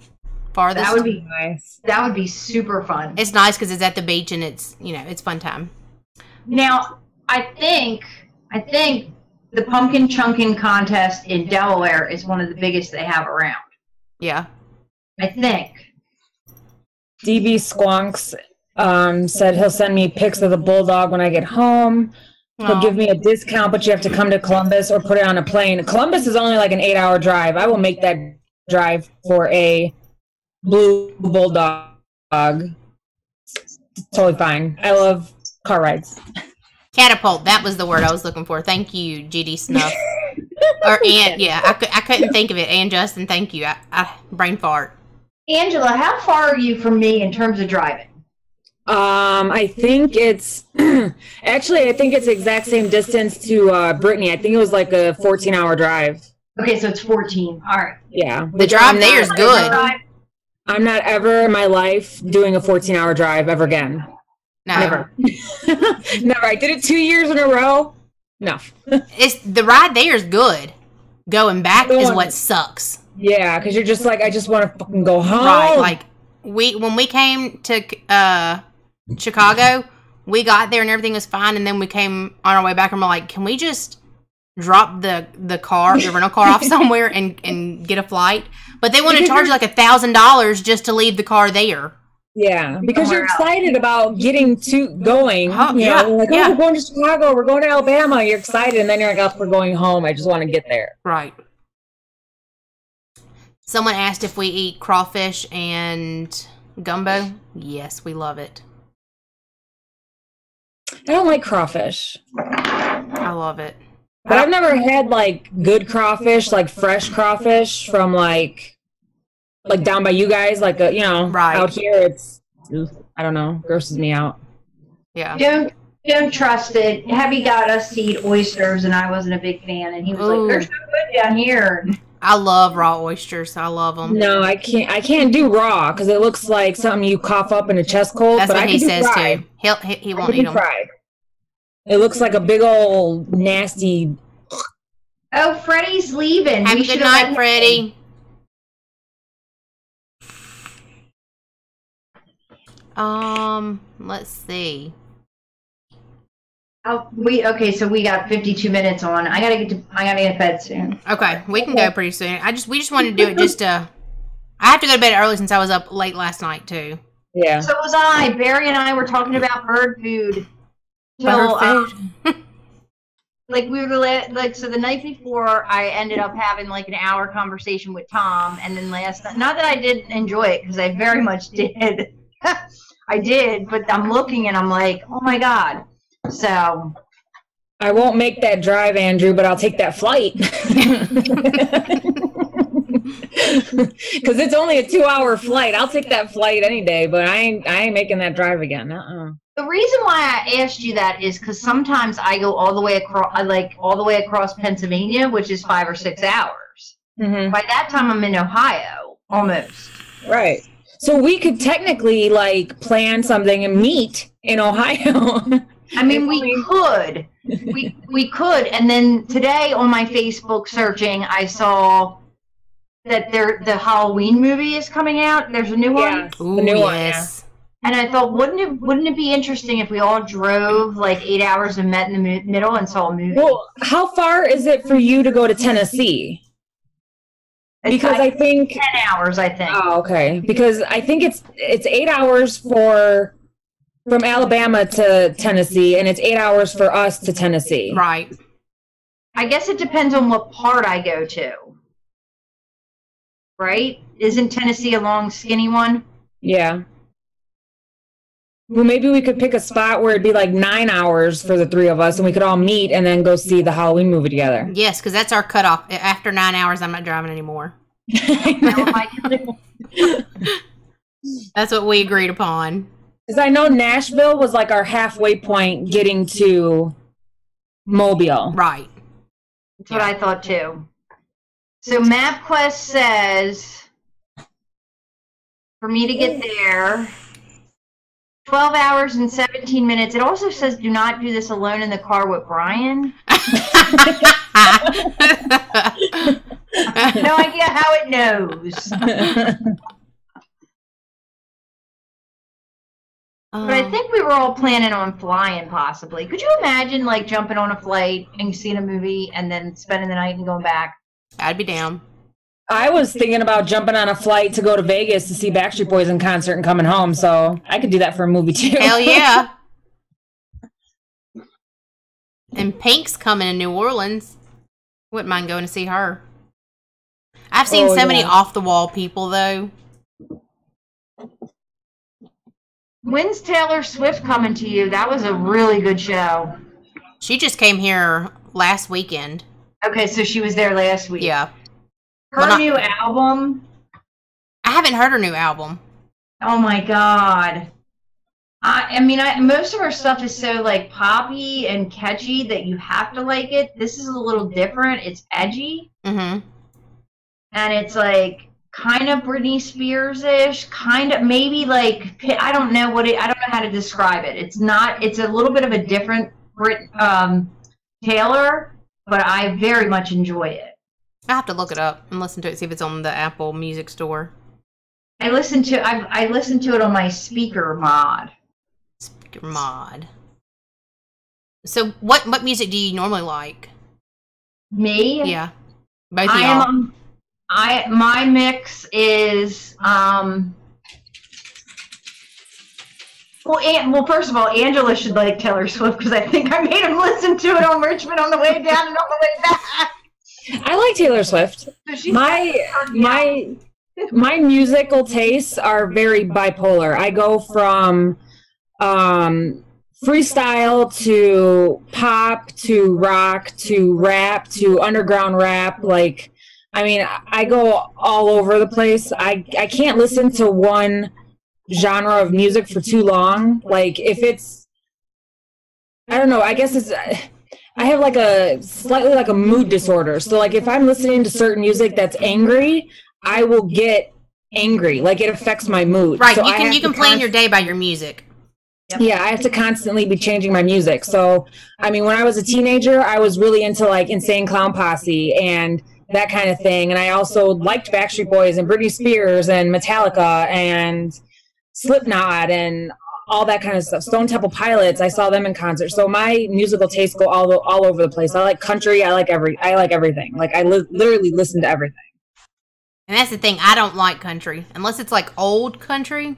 That would be nice. That would be super fun. It's nice because it's at the beach and it's fun time. Now, I think the pumpkin chunking contest in Delaware is one of the biggest they have around. Yeah. I think. DB Squonks said he'll send me pics of the bulldog when I get home. He'll give me a discount, but you have to come to Columbus or put it on a plane. Columbus is only like an 8-hour drive. I will make that drive for a blue bulldog. Totally fine. I love car rides. Catapult. That was the word I was looking for. Thank you, GD Snuff. Or Ann. Yeah, I couldn't think of it. Ann Justin, thank you. I brain fart. Angela, how far are you from me in terms of driving? I think it's actually, I think it's the exact same distance to Brittany. I think it was like a 14-hour drive. Okay, so it's 14. All right. Yeah. The drive there is good. I'm not ever in my life doing a 14-hour drive ever again. No. Never. Never. I did it 2 years in a row. No. It's the ride there is good. Going back is what sucks. Yeah, because you're just like, I just want to fucking go home. Right. Like when we came to Chicago, we got there and everything was fine, and then we came on our way back and we're like, can we just drop the rental car off somewhere and get a flight? But they want to charge like $1,000 just to leave the car there. Yeah, because you're excited about going. Yeah, like, oh, we're going to Chicago, we're going to Alabama. You're excited, and then you're like, oh, we're going home. I just want to get there. Right. Someone asked if we eat crawfish and gumbo. Yes, we love it. I don't like crawfish. I love it. But I've never had like good crawfish, like fresh crawfish from like down by you guys, like right. Out here it's, I don't know, grosses me out. Yeah. Don't trust it. Heavy got us to eat oysters, and I wasn't a big fan, and he was like, "They're so good down here." I love raw oysters. I love them. No, I can't do raw because it looks like something you cough up in a chest cold. That's but what I he says fried. too. He won't eat them. Fried. It looks like a big old nasty. Oh, Freddie's leaving. Have a good night, Freddie. Let's see. So we got 52 minutes on. I gotta get to bed soon. Okay, we can go pretty soon. We just wanted to do it just to. I have to go to bed early since I was up late last night too. Yeah. So was I. Barry and I were talking about bird food. So, like we were so the night before, I ended up having like an hour conversation with Tom, and then last night, not that I didn't enjoy it because I very much did. I did, but I'm looking and I'm like, oh my God. So I won't make that drive, Andrew, but I'll take that flight. Because it's only a 2-hour flight. I'll take that flight any day, but I ain't making that drive again. The reason why I asked you that is because sometimes I go all the way across Pennsylvania, which is 5 or 6 hours. Mm-hmm. By that time, I'm in Ohio, almost. Right. So we could technically like plan something and meet in Ohio. I mean, we could. We could. And then today on my Facebook searching, I saw that the Halloween movie is coming out. There's a new one. Ooh, the new one, yes. And I thought, wouldn't it be interesting if we all drove like 8 hours and met in the middle and saw a movie? Well, how far is it for you to go to Tennessee? Because I think 10 hours, I think. Oh, okay. Because I think it's 8 hours from Alabama to Tennessee, and it's 8 hours for us to Tennessee. Right. I guess it depends on what part I go to. Right? Isn't Tennessee a long, skinny one? Yeah. Well, maybe we could pick a spot where it'd be like 9 hours for the three of us, and we could all meet and then go see the Halloween movie together. Yes, because that's our cutoff. After 9 hours, I'm not driving anymore. That's what we agreed upon. Because I know Nashville was like our halfway point getting to Mobile. Right. That's what I thought too. So MapQuest says for me to get there, 12 hours and 17 minutes. It also says do not do this alone in the car with Brian. No idea how it knows. But I think we were all planning on flying, possibly. Could you imagine, like, jumping on a flight and seeing a movie and then spending the night and going back? I'd be down. I was thinking about jumping on a flight to go to Vegas to see Backstreet Boys in concert and coming home, so I could do that for a movie too. Hell yeah. And Pink's coming in New Orleans. Wouldn't mind going to see her. I've seen so many off-the-wall people, though. When's Taylor Swift coming to you? That was a really good show. She just came here last weekend. Okay, so she was there last week. Yeah. Her new album. I haven't heard her new album. Oh my god. I mean, most of her stuff is so like poppy and catchy that you have to like it. This is a little different. It's edgy. Mm-hmm. And it's like kind of Britney Spears-ish, kind of maybe like I don't know how to describe it. It's a little bit of a different Taylor, but I very much enjoy it. I have to look it up and listen to it, see if it's on the Apple Music Store. I listened to it on my speaker mod. Speaker mod. So what music do you normally like? Me? Yeah. Both of y'all. My mix is well, first of all, Angela should like Taylor Swift because I think I made him listen to it on Richmond on the way down and on the way back. I like Taylor Swift. So my musical tastes are very bipolar. I go from freestyle to pop to rock to rap to underground rap. Like, I mean, I go all over the place. I can't listen to one genre of music for too long. Like, if it's, I don't know, I guess it's, I have like a slightly like a mood disorder. So like if I'm listening to certain music that's angry, I will get angry. Like it affects my mood. Right. So you can plan your day by your music. Yep. Yeah, I have to constantly be changing my music. So, I mean, when I was a teenager, I was really into like Insane Clown Posse and that kind of thing. And I also liked Backstreet Boys and Britney Spears and Metallica and Slipknot and all that kind of stuff. Stone Temple Pilots, I saw them in concert. So my musical tastes go all over the place. I like country. I like everything. Like I literally listen to everything. And that's the thing. I don't like country unless it's like old country.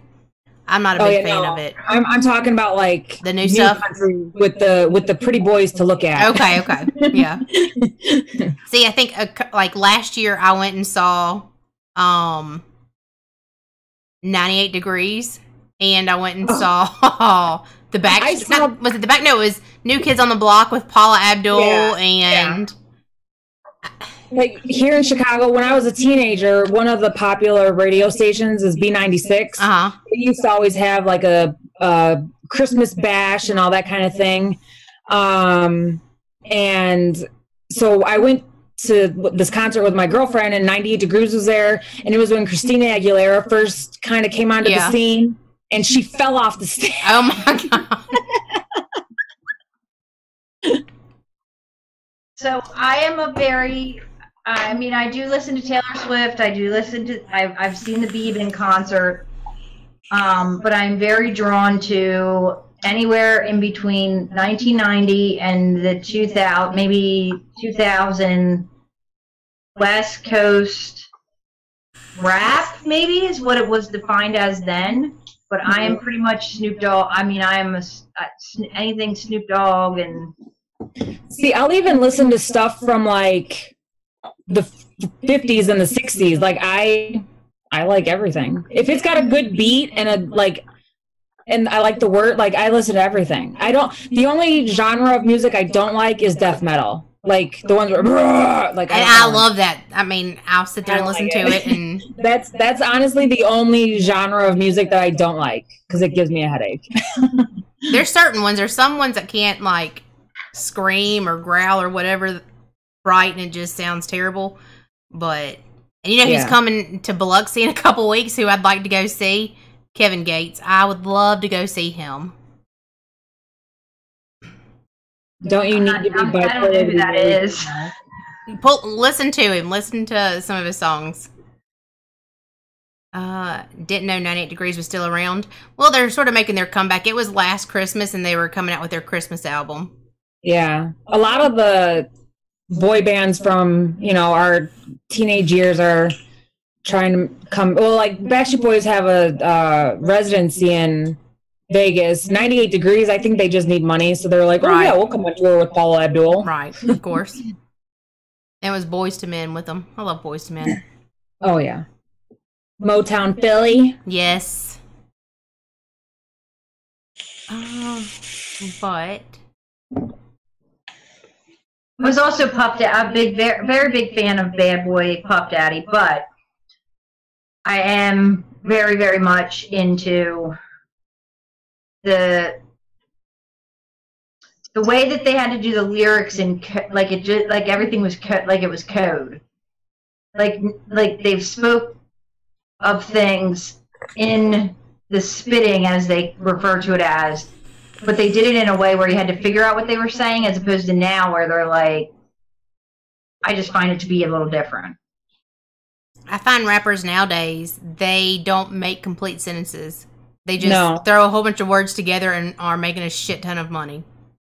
I'm not a big fan of it. I'm talking about like the new stuff country with the pretty boys to look at. Okay, yeah. See, I think like last year I went and saw 98 Degrees, and I went and saw the back. Was it the back? No, it was New Kids on the Block with Paula Abdul and. Like here in Chicago, when I was a teenager, one of the popular radio stations is B96. Uh-huh. They used to always have like a Christmas bash and all that kind of thing. And so I went to this concert with my girlfriend, and 98 Degrees was there, and it was when Christina Aguilera first kind of came onto the scene, and she fell off the stage. Oh my God. So I am I do listen to Taylor Swift. I've seen the Bieb in concert. But I'm very drawn to anywhere in between 1990 and the 2000 West Coast rap, maybe is what it was defined as then. But I am pretty much Snoop Dogg. I mean, I am anything Snoop Dogg and. See, I'll even listen to stuff from like the 50s and the 60s. Like I like everything. If it's got a good beat and and I like the word, like I listen to everything. The only genre of music I don't like is death metal. Like the ones where like I love that. I mean, I'll sit there and listen to it, and that's honestly the only genre of music that I don't like because it gives me a headache. There's certain ones. There's some ones that can't like scream or growl or whatever right, and it just sounds terrible. But, and you know who's Yeah. coming to Biloxi in a couple weeks who I'd like to go see? Kevin Gates. I would love to go see him. Don't you need to be I don't know who that is. Listen to him. Listen to some of his songs. Didn't know 98 Degrees was still around. Well, they're sort of making their comeback. It was last Christmas, and they were coming out with their Christmas album. Yeah. A lot of the boy bands from, our teenage years are trying to come. Well, like Backstreet Boys have a residency in Vegas. 98 Degrees, I think they just need money. So they're like, Right. yeah, we'll come on tour with Paula Abdul. Right, of course. It was Boys to Men with them. I love Boys to Men. Oh, yeah. Motown Philly. Yes. But I was also Puff Daddy. Very big fan of Bad Boy Puff Daddy, but I am very, very much into the way that they had to do the lyrics and like everything was like it was code. Like they've spoke of things in the spitting, as they refer to it as, but they did it in a way where you had to figure out what they were saying, as opposed to now where they're like, I just find it to be a little different. I find rappers nowadays, they don't make complete sentences. They just throw a whole bunch of words together and are making a shit ton of money.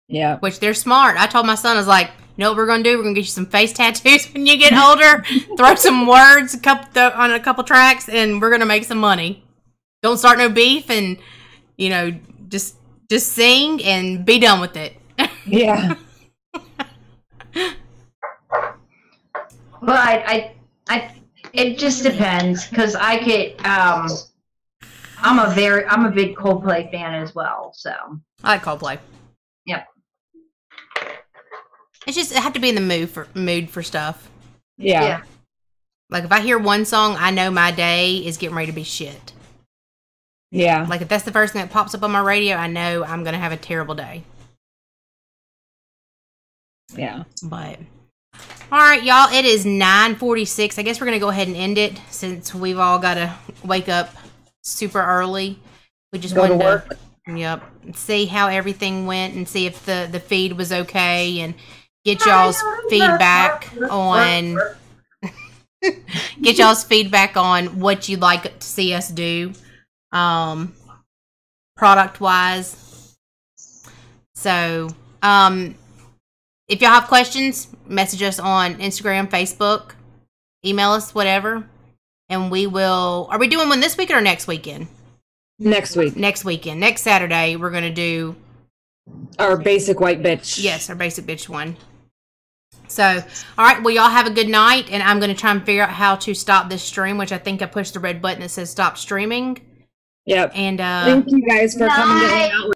Yeah. Which they're smart. I told my son, I was like, you know what we're going to do? We're going to get you some face tattoos when you get older. Throw some words on a couple tracks, and we're going to make some money. Don't start no beef, and, just sing and be done with it. Yeah. But it just depends, because I could, I'm a big Coldplay fan as well, so. I like Coldplay. Yep. It's just, I have to be in the mood for stuff. Yeah. Like, if I hear one song, I know my day is getting ready to be shit. Yeah. Like, if that's the first thing that pops up on my radio, I know I'm going to have a terrible day. Yeah. But, all right, y'all, it is 9:46. I guess we're going to go ahead and end it, since we've all got to wake up super early. We just wanted to work. Yep. See how everything went, and see if the feed was okay, and get y'all's feedback on what you'd like to see us do, product wise. So, if y'all have questions, message us on Instagram, Facebook, email us, whatever, and we will. Are we doing one this weekend or next weekend? Next week. Next weekend. Next Saturday, we're going to do our basic white bitch. Yes, our basic bitch one. So, all right, well, y'all have a good night, and I'm going to try and figure out how to stop this stream, which I think I pushed the red button that says stop streaming. Yep. And thank you guys for coming to hang out with